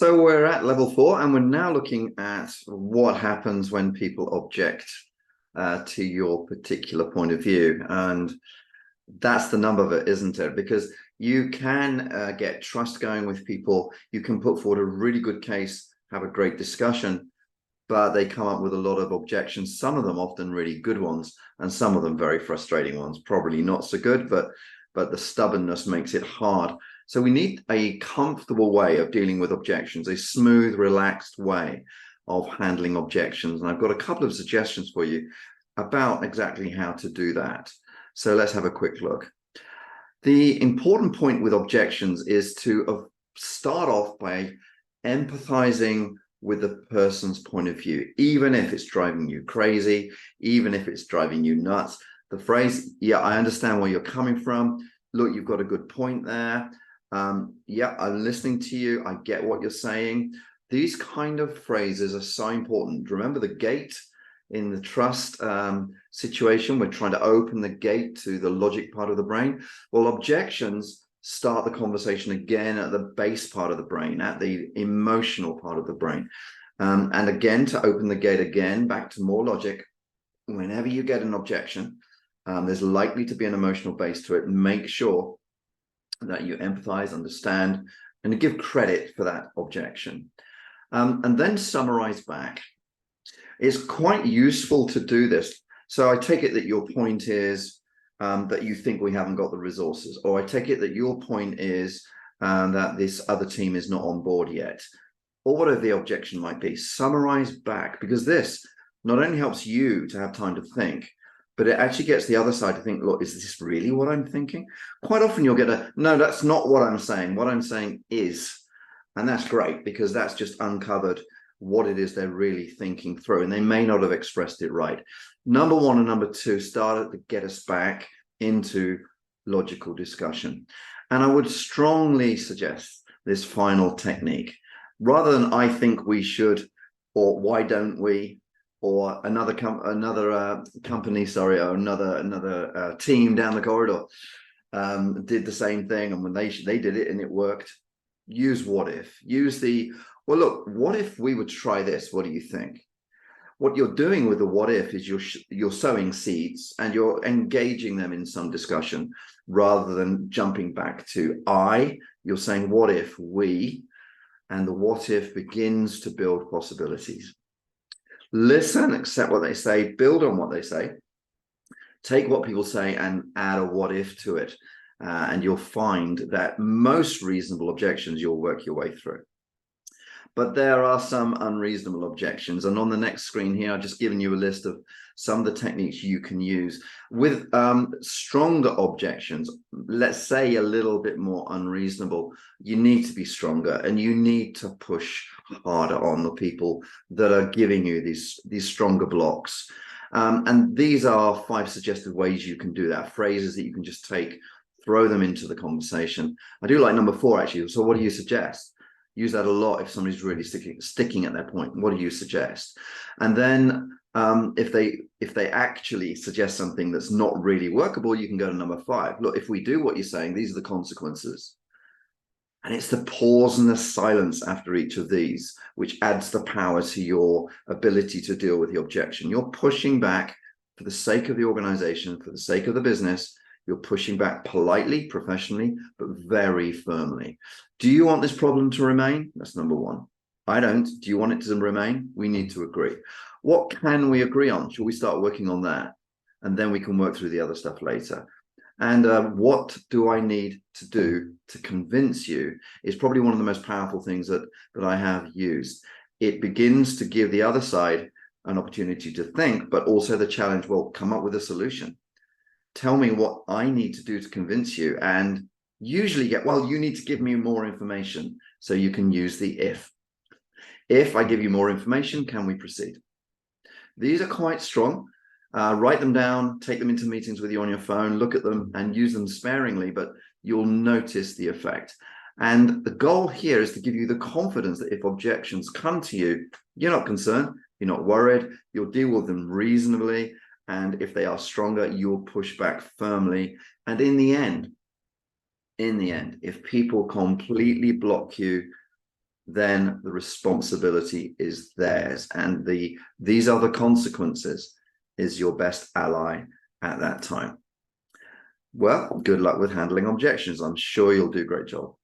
So we're at level 4, and we're now looking at what happens when people object to your particular point of view. And that's the nub of it, isn't it? Because you can get trust going with people. You can put forward a really good case, have a great discussion, but they come up with a lot of objections, some of them often really good ones, and some of them very frustrating ones, probably not so good, but the stubbornness makes it hard. So we need a comfortable way of dealing with objections, a smooth, relaxed way of handling objections. And I've got a couple of suggestions for you about exactly how to do that. So let's have a quick look. The important point with objections is to start off by empathizing with the person's point of view, even if it's driving you crazy, even if it's driving you nuts. The phrase, yeah, I understand where you're coming from. Look, you've got a good point there. Yeah, I'm listening to you. I get what you're saying. These kind of phrases are so important. Remember the gate in the trust situation? We're trying to open the gate to the logic part of the brain. Well, objections start the conversation again at the base part of the brain, at the emotional part of the brain. And again, to open the gate again, back to more logic, whenever you get an objection, there's likely to be an emotional base to it. Make sure that you empathize, understand, and give credit for that objection. And then summarize back. It's quite useful to do this. So I take it that your point is that you think we haven't got the resources, or I take it that your point is that this other team is not on board yet, or whatever the objection might be. Summarize back, because this not only helps you to have time to think, but it actually gets the other side to think, look, is this really what I'm thinking? Quite often you'll get a, no, that's not what I'm saying. What I'm saying is, and that's great, because that's just uncovered what it is they're really thinking through, and they may not have expressed it right. Number one and number two started to get us back into logical discussion. And I would strongly suggest this final technique. Rather than I think we should, or why don't we, or another company, sorry, or another team down the corridor did the same thing, and when they did it and it worked. Use what if. Use the, well, look, what if we would try this? What do you think? What you're doing with the what if is you're sowing seeds and you're engaging them in some discussion rather than jumping back to I. You're saying what if we, and the what if begins to build possibilities. Listen, accept what they say, build on what they say, take what people say and add a what if to it. And you'll find that most reasonable objections you'll work your way through. But there are some unreasonable objections. And on the next screen here, I've just given you a list of some of the techniques you can use. With stronger objections, let's say a little bit more unreasonable, you need to be stronger and you need to push harder on the people that are giving you these stronger blocks. And these are 5 suggested ways you can do that, phrases that you can just take, throw them into the conversation. I do like number 4, actually. So what do you suggest? Use that a lot if somebody's really sticking at their point. What do you suggest? And then if they actually suggest something that's not really workable, you can go to number 5. Look, if we do what you're saying, these are the consequences. And it's the pause and the silence after each of these, which adds the power to your ability to deal with the objection. You're pushing back for the sake of the organization, for the sake of the business. You're pushing back politely, professionally, but very firmly. Do you want this problem to remain? That's number 1. I don't. Do you want it to remain? We need to agree. What can we agree on? Shall we start working on that? And then we can work through the other stuff later. And what do I need to do to convince you is probably one of the most powerful things that I have used. It begins to give the other side an opportunity to think, but also the challenge, well, come up with a solution. Tell me what I need to do to convince you, and usually get, well, you need to give me more information. So you can use the if. If I give you more information, can we proceed? These are quite strong. Write them down, take them into meetings with you on your phone, look at them and use them sparingly, but you'll notice the effect. And the goal here is to give you the confidence that if objections come to you, you're not concerned, you're not worried, you'll deal with them reasonably. And if they are stronger, you'll push back firmly. And in the end, if people completely block you, then the responsibility is theirs. And these are the consequences is your best ally at that time. Well, good luck with handling objections. I'm sure you'll do a great job.